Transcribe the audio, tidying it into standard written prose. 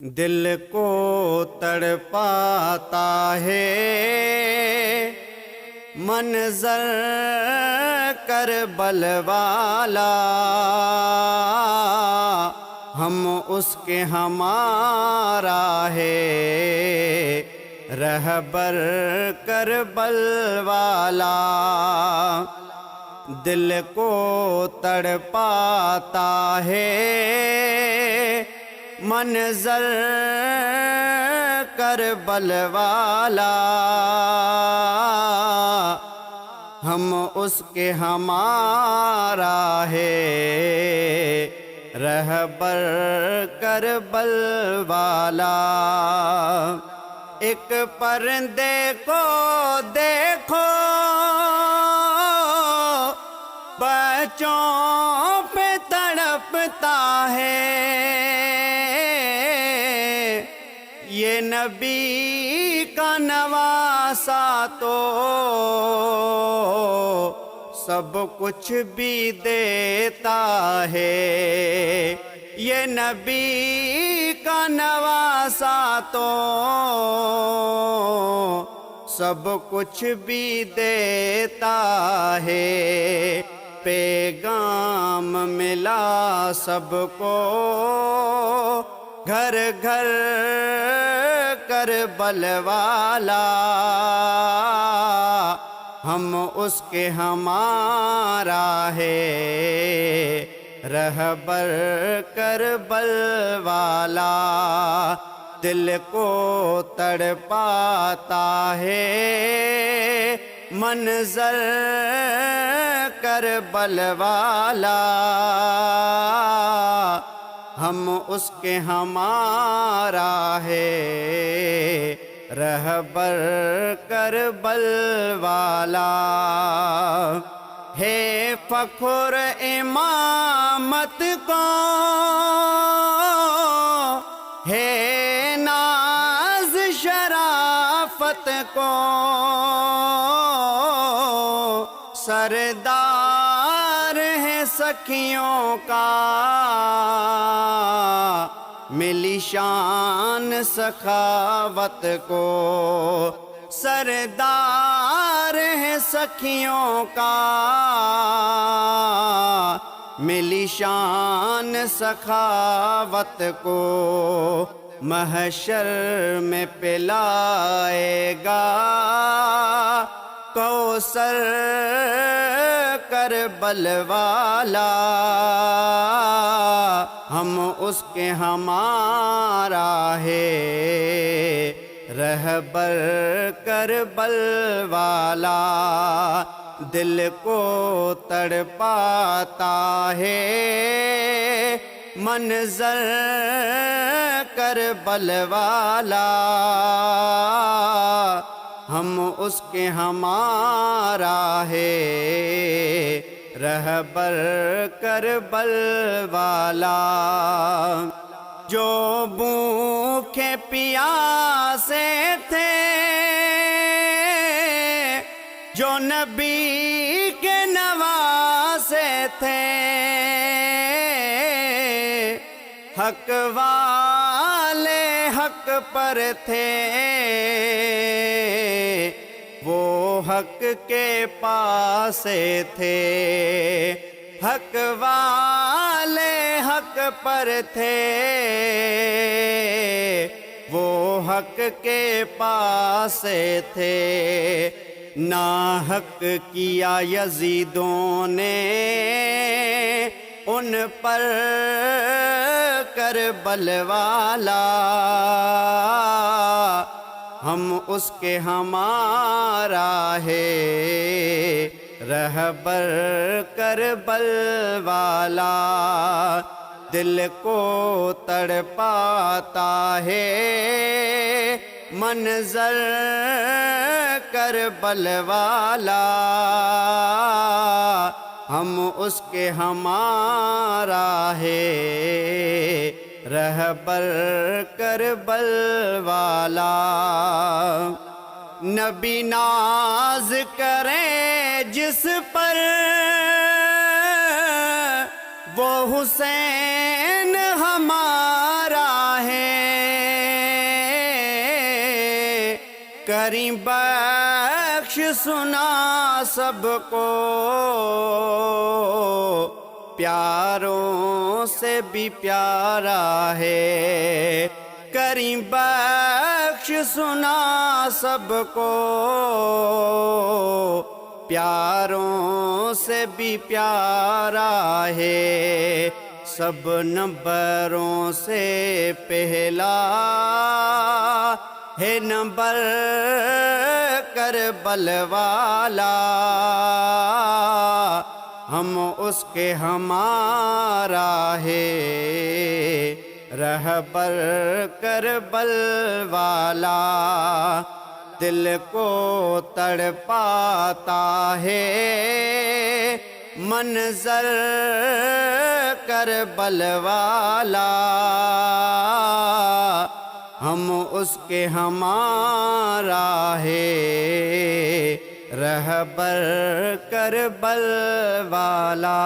دل کو تڑپاتا ہے منظر کربل والا، ہم اس کے ہمارا ہے رہبر کربل والا۔ دل کو تڑپاتا ہے منظر کربل والا، ہم اس کے ہمارا ہے رہبر کربل والا۔ ایک پرندے کو دیکھو بچوں پہ تڑپتا ہے، یہ نبی کا نواسا تو سب کچھ بھی دیتا ہے، یہ نبی کا نواسا تو سب کچھ بھی دیتا ہے۔ پیغام ملا سب کو گھر گھر کربل والا، ہم اس کے ہمارا ہے رہبر کربل والا۔ دل کو تڑپاتا ہے منظر کربل والا، ہم اس کے ہمارا ہے رہبر کربل والا۔ ہے فخر امامت کو، ہے ناز شرافت کو، سردار ہے سکھیوں کا ملی شان سخاوت کو، سردار ہے سکھیوں کا ملی شان سخاوت کو، محشر میں پلائے گا کوثر کربل والا، ہم اس کے ہمارا ہے رہبر کربل والا۔ دل کو تڑپاتا ہے منظر کربل والا، ہم اس کے ہمارا ہے رہبر کربل والا۔ جو بھوکے پیاسے تھے، جو نبی کے نواسے تھے، حق والے حق پر تھے، وہ حق کے پاس تھے، حق والے حق پر تھے، وہ حق کے پاس تھے۔ ناحق کیا یزیدوں نے ان پر کربل والا، ہم اس کے ہمارا ہے رہبر کربل والا۔ دل کو تڑپاتا ہے منظر کربل والا، ہم اس کے ہمارا ہے رہبر کربل والا۔ نبی ناز کرے جس پر وہ حسین ہمارا ہے، کریں بخش سنا سب کو، پیاروں سے بھی پیارا ہے، کریں بخش سنا سب کو، پیاروں سے بھی پیارا ہے، سب نمبروں سے پہلا ہے نمبر کربل والا، ہم اس کے ہمارا ہے رہبر کربل والا، دل کو تڑپاتا ہے منظر کربل والا، ہم اس کے ہمارا ہے رہبر کربل والا۔